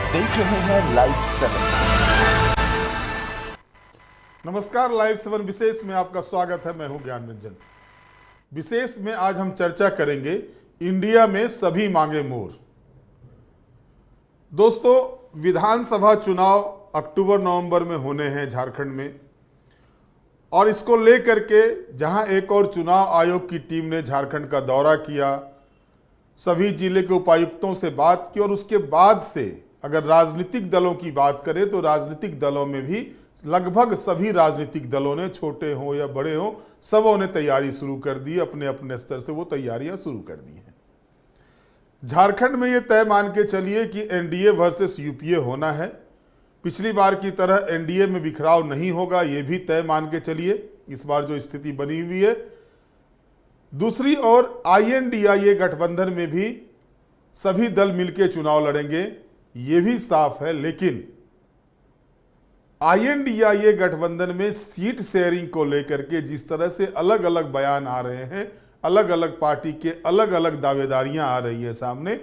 आप देख रहे हैं लाइव 7। नमस्कार, लाइव 7 विशेष में आपका स्वागत है। मैं हूं ज्ञान रंजन। विशेष में आज हम चर्चा करेंगे इंडिया में सभी मांगे मोर। दोस्तों, विधानसभा चुनाव अक्टूबर नवंबर में होने हैं झारखंड में, और इसको लेकर के जहां एक और चुनाव आयोग की टीम ने झारखंड का दौरा किया, सभी जिले के उपायुक्तों से बात की, और उसके बाद से अगर राजनीतिक दलों की बात करें तो राजनीतिक दलों में भी लगभग सभी राजनीतिक दलों ने, छोटे हों या बड़े हों, सबों ने तैयारी शुरू कर दी। अपने अपने स्तर से वो तैयारियां शुरू कर दी हैं। झारखंड में ये तय मान के चलिए कि एनडीए वर्सेस यूपीए होना है। पिछली बार की तरह एनडीए में बिखराव नहीं होगा, ये भी तय मान के चलिए इस बार जो स्थिति बनी हुई है। दूसरी ओर आईएनडीआईए गठबंधन में भी सभी दल मिलकर चुनाव लड़ेंगे, ये भी साफ है। लेकिन आईएनडीआईए गठबंधन में सीट शेयरिंग को लेकर के जिस तरह से अलग अलग बयान आ रहे हैं, अलग अलग पार्टी के अलग अलग दावेदारियां आ रही है सामने,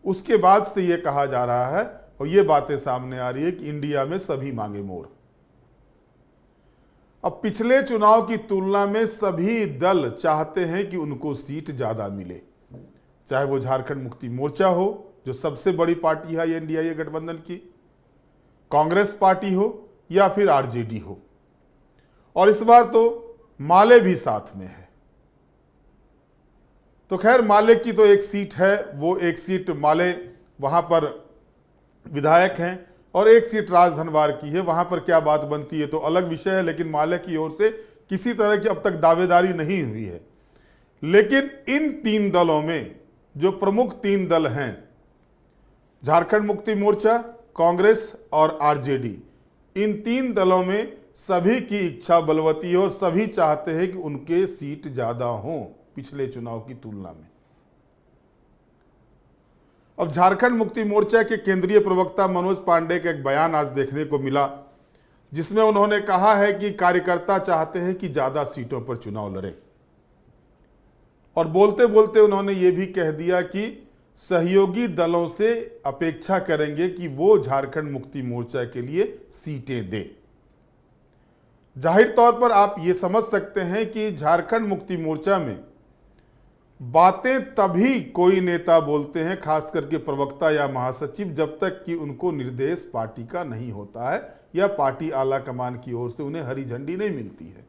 उसके बाद से ये कहा जा रहा है और ये बातें सामने आ रही है कि इंडिया में सभी मांगे मोर। अब पिछले चुनाव की तुलना में सभी दल चाहते हैं कि उनको सीट ज्यादा मिले, चाहे वो झारखंड मुक्ति मोर्चा हो जो सबसे बड़ी पार्टी है एनडीए गठबंधन की, कांग्रेस पार्टी हो या फिर आरजेडी हो, और इस बार तो माले भी साथ में है। तो खैर, माले की तो एक सीट है, वो एक सीट माले वहां पर विधायक हैं, और एक सीट राजधनवार की है। वहां पर क्या बात बनती है तो अलग विषय है, लेकिन माले की ओर से किसी तरह की अब तक दावेदारी नहीं हुई है। लेकिन इन तीन दलों में जो प्रमुख तीन दल हैं, झारखंड मुक्ति मोर्चा, कांग्रेस और आरजेडी, इन तीन दलों में सभी की इच्छा बलवती है और सभी चाहते हैं कि उनके सीट ज्यादा हों पिछले चुनाव की तुलना में। अब झारखंड मुक्ति मोर्चा के केंद्रीय प्रवक्ता मनोज पांडे का एक बयान आज देखने को मिला, जिसमें उन्होंने कहा है कि कार्यकर्ता चाहते हैं कि ज्यादा सीटों पर चुनाव लड़े, और बोलते बोलते उन्होंने ये भी कह दिया कि सहयोगी दलों से अपेक्षा करेंगे कि वो झारखंड मुक्ति मोर्चा के लिए सीटें दे। जाहिर तौर पर आप ये समझ सकते हैं कि झारखंड मुक्ति मोर्चा में बातें तभी कोई नेता बोलते हैं, खास करके प्रवक्ता या महासचिव, जब तक कि उनको निर्देश पार्टी का नहीं होता है या पार्टी आला कमान की ओर से उन्हें हरी झंडी नहीं मिलती है।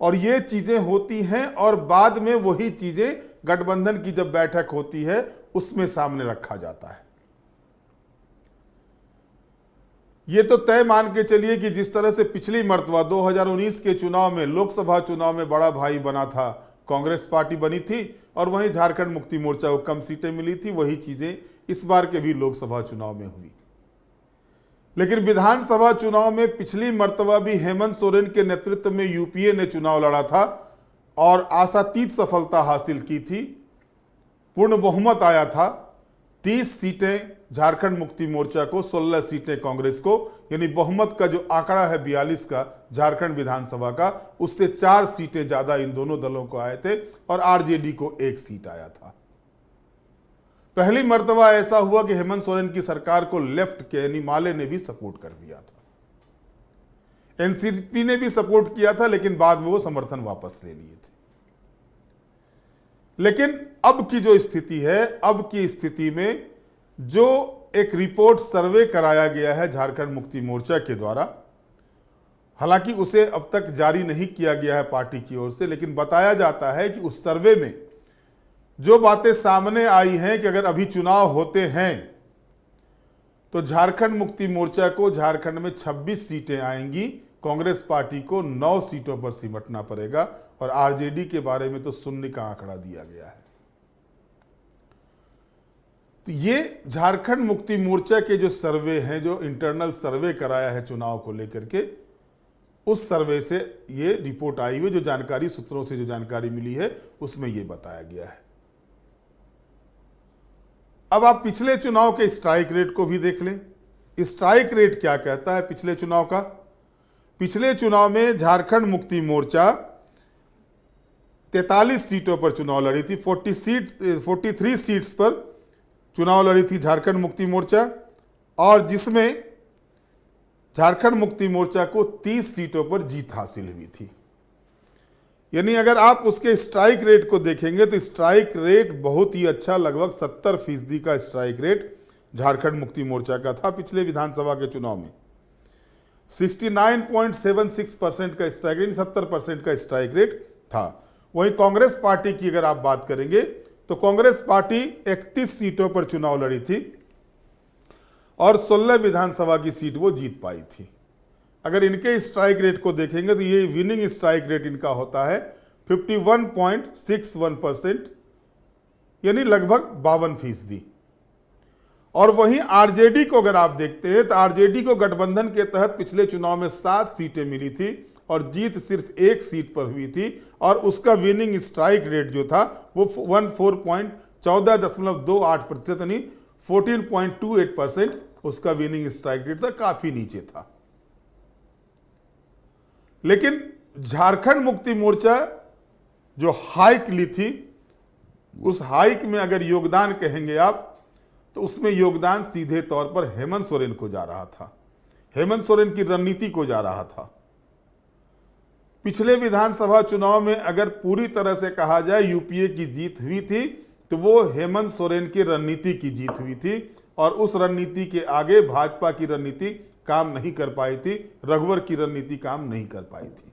और ये चीजें होती हैं और बाद में वही चीजें गठबंधन की जब बैठक होती है उसमें सामने रखा जाता है। ये तो तय मान के चलिए कि जिस तरह से पिछली मर्तबा 2019 के चुनाव में, लोकसभा चुनाव में बड़ा भाई बना था, कांग्रेस पार्टी बनी थी और वहीं झारखंड मुक्ति मोर्चा को कम सीटें मिली थी, वही चीजें इस बार के भी लोकसभा चुनाव में हुई। लेकिन विधानसभा चुनाव में पिछली मर्तबा भी हेमंत सोरेन के नेतृत्व में यूपीए ने चुनाव लड़ा था और आशातीत सफलता हासिल की थी। पूर्ण बहुमत आया था, 30 सीटें झारखंड मुक्ति मोर्चा को, 16 सीटें कांग्रेस को, यानी बहुमत का जो आंकड़ा है 42 का झारखंड विधानसभा का, उससे 4 सीटें ज्यादा इन दोनों दलों को आए थे और आरजेडी को 1 सीट आया था। पहली मर्तबा ऐसा हुआ कि हेमंत सोरेन की सरकार को लेफ्ट के यानी माले ने भी सपोर्ट कर दिया था। एनसीपी ने भी सपोर्ट किया था, लेकिन बाद में वो समर्थन वापस ले लिए थे। लेकिन अब की जो स्थिति है, अब की स्थिति में जो एक रिपोर्ट सर्वे कराया गया है झारखंड मुक्ति मोर्चा के द्वारा, हालांकि उसे अब तक जारी नहीं किया गया है पार्टी की ओर से, लेकिन बताया जाता है कि उस सर्वे में जो बातें सामने आई हैं कि अगर अभी चुनाव होते हैं तो झारखंड मुक्ति मोर्चा को झारखंड में 26 सीटें आएंगी, कांग्रेस पार्टी को 9 सीटों पर सिमटना पड़ेगा, और आरजेडी के बारे में तो शून्य का आंकड़ा दिया गया है। तो ये झारखंड मुक्ति मोर्चा के जो सर्वे हैं, जो इंटरनल सर्वे कराया है चुनाव को लेकर के, उस सर्वे से ये रिपोर्ट आई हुई, जो जानकारी सूत्रों से जो जानकारी मिली है उसमें ये बताया गया है। अब आप पिछले चुनाव के स्ट्राइक रेट को भी देख लें। स्ट्राइक रेट क्या कहता है पिछले चुनाव का? पिछले चुनाव में झारखंड मुक्ति मोर्चा 43 सीटों पर चुनाव लड़ी थी, 43 सीट्स पर चुनाव लड़ी थी झारखंड मुक्ति मोर्चा, और जिसमें झारखंड मुक्ति मोर्चा को 30 सीटों पर जीत हासिल हुई थी। यानी अगर आप उसके स्ट्राइक रेट को देखेंगे तो स्ट्राइक रेट बहुत ही अच्छा, लगभग 70% का स्ट्राइक रेट झारखंड मुक्ति मोर्चा का था पिछले विधानसभा के चुनाव में। 69.76% का स्ट्राइक रेट, 70% का स्ट्राइक रेट था। वहीं कांग्रेस पार्टी की अगर आप बात करेंगे तो कांग्रेस पार्टी 31 सीटों पर चुनाव लड़ी थी और 16 विधानसभा की सीट वो जीत पाई थी। अगर इनके स्ट्राइक रेट को देखेंगे तो ये विनिंग स्ट्राइक रेट इनका होता है 51.61%, यानी लगभग 52%। और वहीं आरजेडी को अगर आप देखते हैं तो आरजेडी को गठबंधन के तहत पिछले चुनाव में 7 सीटें मिली थी और जीत सिर्फ 1 सीट पर हुई थी और उसका विनिंग स्ट्राइक रेट जो था वो 14.28% यानी 14.28% उसका विनिंग स्ट्राइक रेट था, काफी नीचे था। लेकिन झारखंड मुक्ति मोर्चा जो हाइक ली थी, उस हाइक में अगर योगदान कहेंगे आप तो उसमें योगदान सीधे तौर पर हेमंत सोरेन को जा रहा था, हेमंत सोरेन की रणनीति को जा रहा था। पिछले विधानसभा चुनाव में अगर पूरी तरह से कहा जाए यूपीए की जीत हुई थी तो वो हेमंत सोरेन की रणनीति की जीत हुई थी और उस रणनीति के आगे भाजपा की रणनीति काम नहीं कर पाई थी, रघुवर की रणनीति काम नहीं कर पाई थी।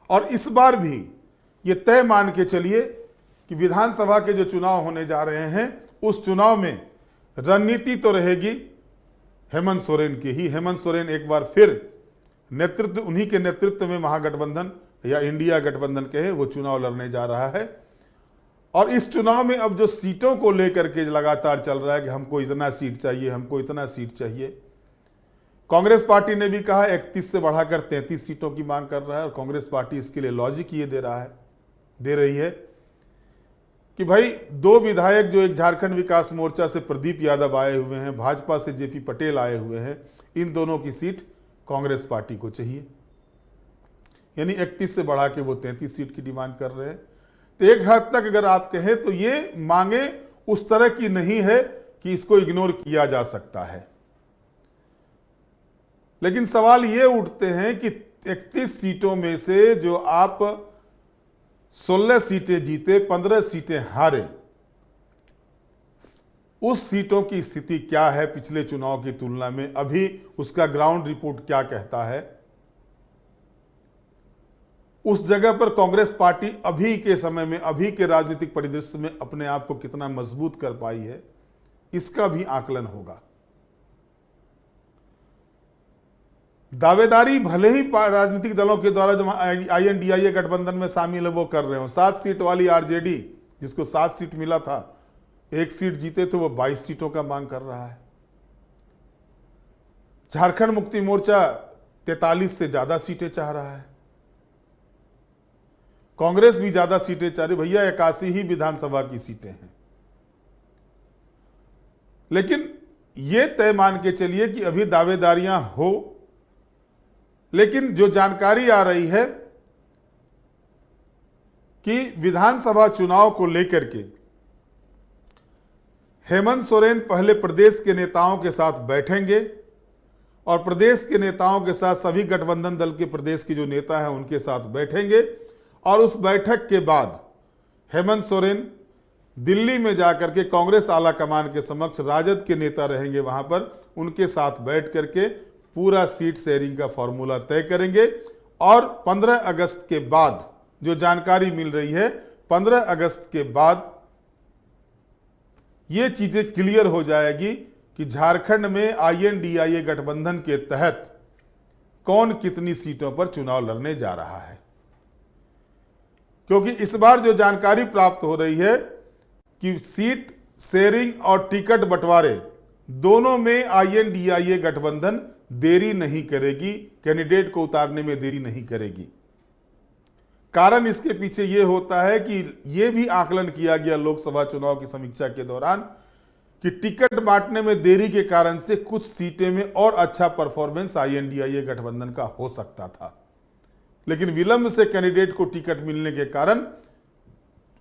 और इस बार भी ये तय मान के चलिए कि विधानसभा के जो चुनाव होने जा रहे हैं उस चुनाव में रणनीति तो रहेगी हेमंत सोरेन की ही। हेमंत सोरेन एक बार फिर नेतृत्व, उन्हीं के नेतृत्व में महागठबंधन या इंडिया गठबंधन कहे वो चुनाव लड़ने जा रहा है। और इस चुनाव में अब जो सीटों को लेकर के लगातार चल रहा है कि हमको इतना सीट चाहिए, हमको इतना सीट चाहिए, कांग्रेस पार्टी ने भी कहा 31 से बढ़ाकर 33 सीटों की मांग कर रहा है और कांग्रेस पार्टी इसके लिए लॉजिक ये दे रही है कि भाई 2 विधायक जो एक झारखंड विकास मोर्चा से प्रदीप यादव आए हुए हैं, भाजपा से जेपी पटेल आए हुए हैं, इन दोनों की सीट कांग्रेस पार्टी को चाहिए। यानी 31 से बढ़ा के वो 33 सीट की डिमांड कर रहे हैं। तो एक हद तक अगर आप कहें तो ये मांगे उस तरह की नहीं है कि इसको इग्नोर किया जा सकता है। लेकिन सवाल ये उठते हैं कि 31 सीटों में से जो आप 16 सीटें जीते, 15 सीटें हारे, उस सीटों की स्थिति क्या है पिछले चुनाव की तुलना में, अभी उसका ग्राउंड रिपोर्ट क्या कहता है, उस जगह पर कांग्रेस पार्टी अभी के समय में, अभी के राजनीतिक परिदृश्य में अपने आप को कितना मजबूत कर पाई है, इसका भी आकलन होगा। दावेदारी भले ही राजनीतिक दलों के द्वारा जो INDIA गठबंधन में शामिल है वो कर रहे हो, 7 सीट वाली आरजेडी जिसको 7 सीट मिला था, 1 सीट जीते तो वो 22 सीटों का मांग कर रहा है। झारखंड मुक्ति मोर्चा 43 से ज्यादा सीटें चाह रहा है, कांग्रेस भी ज्यादा सीटें चाह रही, भैया 81 ही विधानसभा की सीटें हैं। लेकिन यह तय मान के चलिए कि अभी दावेदारियां हो, लेकिन जो जानकारी आ रही है कि विधानसभा चुनाव को लेकर के हेमंत सोरेन पहले प्रदेश के नेताओं के साथ बैठेंगे और प्रदेश के नेताओं के साथ सभी गठबंधन दल के प्रदेश के जो नेता हैं उनके साथ बैठेंगे और उस बैठक के बाद हेमंत सोरेन दिल्ली में जाकर के कांग्रेस आला कमान के समक्ष, राजद के नेता रहेंगे वहां पर, उनके साथ बैठ करके पूरा सीट शेयरिंग का फॉर्मूला तय करेंगे। और 15 अगस्त के बाद जो जानकारी मिल रही है, 15 अगस्त के बाद ये चीजें क्लियर हो जाएगी कि झारखंड में INDIA गठबंधन के तहत कौन कितनी सीटों पर चुनाव लड़ने जा रहा है। क्योंकि इस बार जो जानकारी प्राप्त हो रही है कि सीट शेयरिंग और टिकट बंटवारे दोनों में INDIA गठबंधन देरी नहीं करेगी, कैंडिडेट को उतारने में देरी नहीं करेगी। कारण इसके पीछे यह होता है कि यह भी आकलन किया गया लोकसभा चुनाव की समीक्षा के दौरान कि टिकट बांटने में देरी के कारण से कुछ सीटें में और अच्छा परफॉर्मेंस INDIA गठबंधन का हो सकता था, लेकिन विलंब से कैंडिडेट को टिकट मिलने के कारण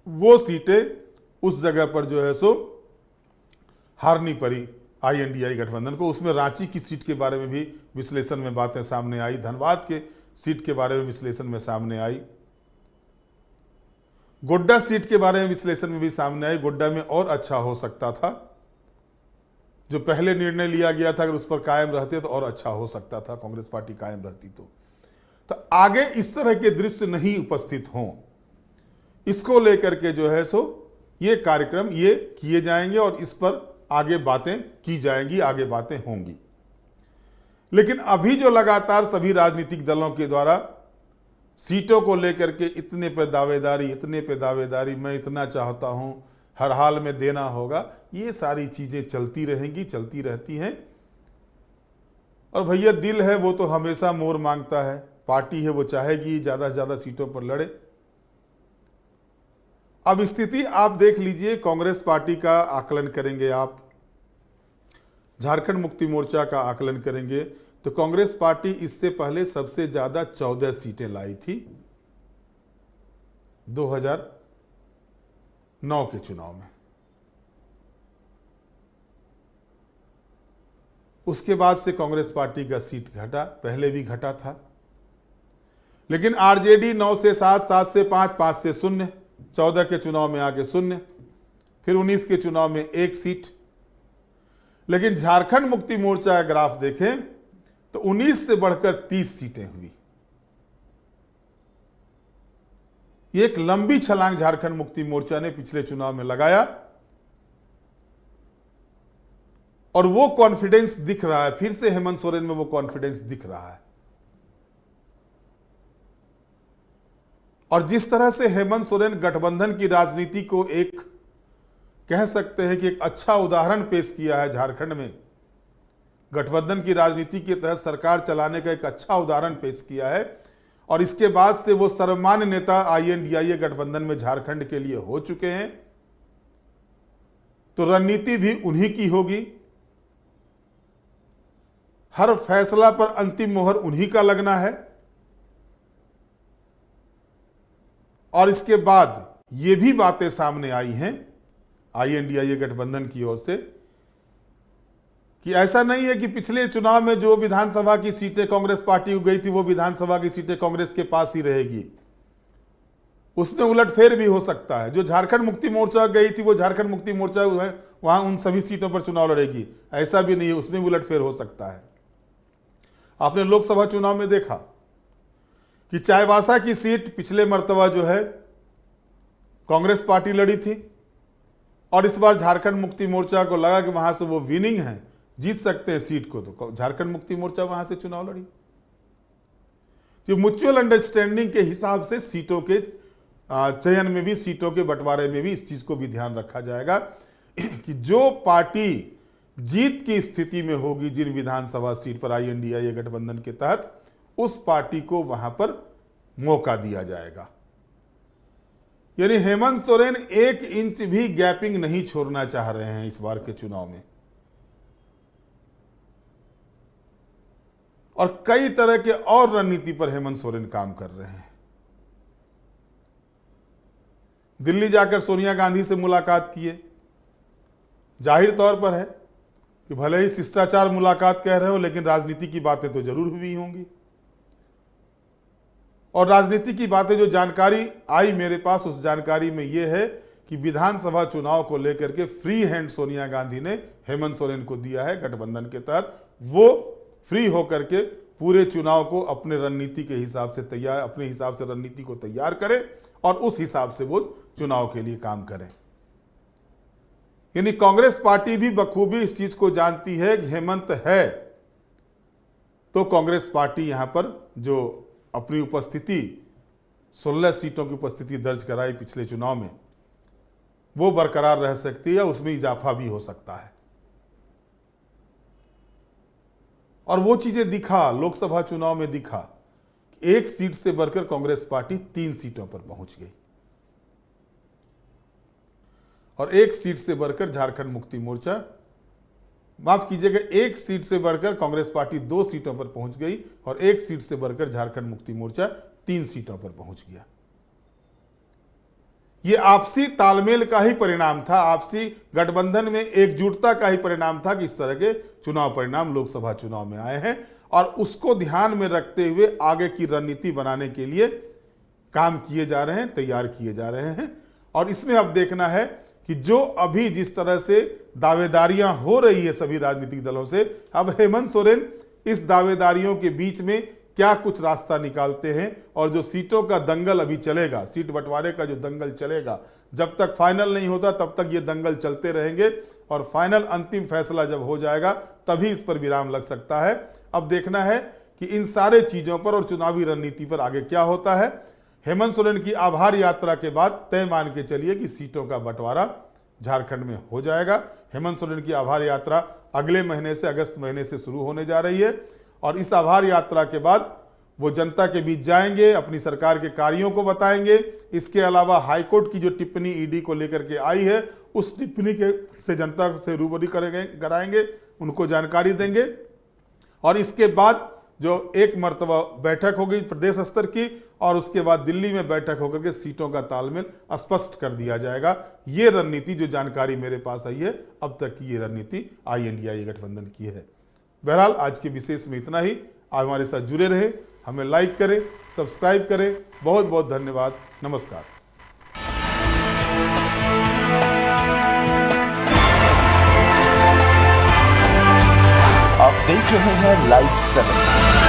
वो सीटें उस जगह पर जो है सो हारनी पड़ी INDI गठबंधन को। उसमें रांची की सीट के बारे में भी विश्लेषण में बातें सामने आई, धनबाद के सीट के बारे में विश्लेषण में सामने आई, गोड्डा सीट के बारे में विश्लेषण में भी सामने आई। गोड्डा में और अच्छा हो सकता था, जो पहले निर्णय लिया गया था अगर उस पर कायम रहते तो और अच्छा हो सकता था, कांग्रेस पार्टी कायम रहती तो आगे इस तरह के दृश्य नहीं उपस्थित हों, इसको लेकर के जो है सो ये कार्यक्रम ये किए जाएंगे और इस पर आगे बातें की जाएंगी, आगे बातें होंगी। लेकिन अभी जो लगातार सभी राजनीतिक दलों के द्वारा सीटों को लेकर के इतने पे दावेदारी, मैं इतना चाहता हूं, हर हाल में देना होगा, ये सारी चीजें चलती रहेंगी, चलती रहती हैं। और भैया दिल है वो तो हमेशा मोर मांगता है, पार्टी है वो चाहेगी ज़्यादा से ज़्यादा सीटों पर लड़े। अब स्थिति आप देख लीजिए, कांग्रेस पार्टी का आकलन करेंगे आप, झारखंड मुक्ति मोर्चा का आकलन करेंगे तो कांग्रेस पार्टी इससे पहले सबसे ज़्यादा 14 सीटें लाई थी 2009 के चुनाव में। उसके बाद से कांग्रेस पार्टी का सीट घटा, पहले भी घटा था, लेकिन आरजेडी 9 से 7, 7 से 5, 5 से 0, 14 के चुनाव में आके 0, फिर 19 के चुनाव में 1 सीट। लेकिन झारखंड मुक्ति मोर्चा का ग्राफ देखें तो 19 से बढ़कर 30 सीटें हुई। ये एक लंबी छलांग झारखंड मुक्ति मोर्चा ने पिछले चुनाव में लगाया और वो कॉन्फिडेंस दिख रहा है, फिर से हेमंत सोरेन में वो कॉन्फिडेंस दिख रहा है। और जिस तरह से हेमंत सोरेन गठबंधन की राजनीति को एक कह सकते हैं कि एक अच्छा उदाहरण पेश किया है, झारखंड में गठबंधन की राजनीति के तहत सरकार चलाने का एक अच्छा उदाहरण पेश किया है और इसके बाद से वो सर्वमान्य नेता INDI गठबंधन में झारखंड के लिए हो चुके हैं, तो रणनीति भी उन्हीं की होगी, हर फैसला पर अंतिम मोहर उन्हीं का लगना है। और इसके बाद ये भी बातें सामने आई हैं INDI गठबंधन की ओर से कि ऐसा नहीं है कि पिछले चुनाव में जो विधानसभा की सीटें कांग्रेस पार्टी को गई थी वो विधानसभा की सीटें कांग्रेस के पास ही रहेगी, उसमें उलटफेर भी हो सकता है। जो झारखंड मुक्ति मोर्चा गई थी वो झारखंड मुक्ति मोर्चा वहां उन सभी सीटों पर चुनाव लड़ेगी, ऐसा भी नहीं है, उसमें भी उलटफेर हो सकता है। आपने लोकसभा चुनाव में देखा कि चाईबासा की सीट पिछले मर्तबा जो है कांग्रेस पार्टी लड़ी थी और इस बार झारखंड मुक्ति मोर्चा को लगा कि वहां से वो विनिंग है, जीत सकते हैं सीट को, तो झारखंड मुक्ति मोर्चा वहां से चुनाव लड़ी। तो म्यूचुअल अंडरस्टैंडिंग के हिसाब से सीटों के चयन में भी, सीटों के बंटवारे में भी इस चीज को भी ध्यान रखा जाएगा कि जो पार्टी जीत की स्थिति में होगी जिन विधानसभा सीट पर INDI गठबंधन के तहत, उस पार्टी को वहां पर मौका दिया जाएगा। यानी हेमंत सोरेन 1 इंच भी गैपिंग नहीं छोड़ना चाह रहे हैं इस बार के चुनाव में और कई तरह के और रणनीति पर हेमंत सोरेन काम कर रहे हैं। दिल्ली जाकर सोनिया गांधी से मुलाकात किए, जाहिर तौर पर है कि भले ही शिष्टाचार मुलाकात कह रहे हो लेकिन राजनीति की बातें तो जरूर हुई होंगी। और राजनीति की बातें जो जानकारी आई मेरे पास, उस जानकारी में यह है कि विधानसभा चुनाव को लेकर के फ्री हैंड सोनिया गांधी ने हेमंत सोरेन को दिया है गठबंधन के तहत। वो फ्री होकर के पूरे चुनाव को अपने रणनीति के हिसाब से तैयार, अपने हिसाब से रणनीति को तैयार करें और उस हिसाब से वो चुनाव के लिए काम करें। यानी कांग्रेस पार्टी भी बखूबी इस चीज को जानती है कि हेमंत है तो कांग्रेस पार्टी यहां पर जो अपनी उपस्थिति 16 सीटों की उपस्थिति दर्ज कराई पिछले चुनाव में, वो बरकरार रह सकती है, उसमें इजाफा भी हो सकता है। और वो चीजें दिखा, लोकसभा चुनाव में दिखा कि 1 सीट से बढ़कर कांग्रेस पार्टी 3 सीटों पर पहुंच गई और 1 सीट से बढ़कर झारखंड मुक्ति मोर्चा, माफ कीजिएगा, 1 सीट से बढ़कर कांग्रेस पार्टी 2 सीटों पर पहुंच गई और 1 सीट से बढ़कर झारखंड मुक्ति मोर्चा 3 सीटों पर पहुंच गया। ये आपसी तालमेल का ही परिणाम था, आपसी गठबंधन में एकजुटता का ही परिणाम था कि इस तरह के चुनाव परिणाम लोकसभा चुनाव में आए हैं। और उसको ध्यान में रखते हुए आगे की रणनीति बनाने के लिए काम किए जा रहे हैं, तैयार किए जा रहे हैं। और इसमें अब देखना है कि जो अभी जिस तरह से दावेदारियां हो रही है सभी राजनीतिक दलों से, अब हेमंत सोरेन इस दावेदारियों के बीच में क्या कुछ रास्ता निकालते हैं। और जो सीटों का दंगल अभी चलेगा, सीट बंटवारे का जो दंगल चलेगा, जब तक फाइनल नहीं होता तब तक ये दंगल चलते रहेंगे और फाइनल अंतिम फैसला जब हो जाएगा तभी इस पर विराम लग सकता है। अब देखना है कि इन सारे चीजों पर और चुनावी रणनीति पर आगे क्या होता है। हेमंत सोरेन की आभार यात्रा के बाद तय मान के चलिए कि सीटों का बंटवारा झारखंड में हो जाएगा। हेमंत सोरेन की आभार यात्रा अगले महीने से, अगस्त महीने से शुरू होने जा रही है और इस आभार यात्रा के बाद वो जनता के बीच जाएंगे, अपनी सरकार के कार्यों को बताएंगे। इसके अलावा हाईकोर्ट की जो टिप्पणी ईडी को लेकर के आई है, उस टिप्पणी के से जनता से रूबरू कराएंगे, उनको जानकारी देंगे। और इसके बाद जो एक मर्तबा बैठक होगी प्रदेश स्तर की और उसके बाद दिल्ली में बैठक होकर के सीटों का तालमेल स्पष्ट कर दिया जाएगा। ये रणनीति, जो जानकारी मेरे पास आई है अब तक की, ये रणनीति INDIA गठबंधन की है। बहरहाल आज के विशेष में इतना ही। आप हमारे साथ जुड़े रहे, हमें लाइक करें, सब्सक्राइब करें। बहुत बहुत धन्यवाद। नमस्कार। आप देख रहे हैं लाइव 7।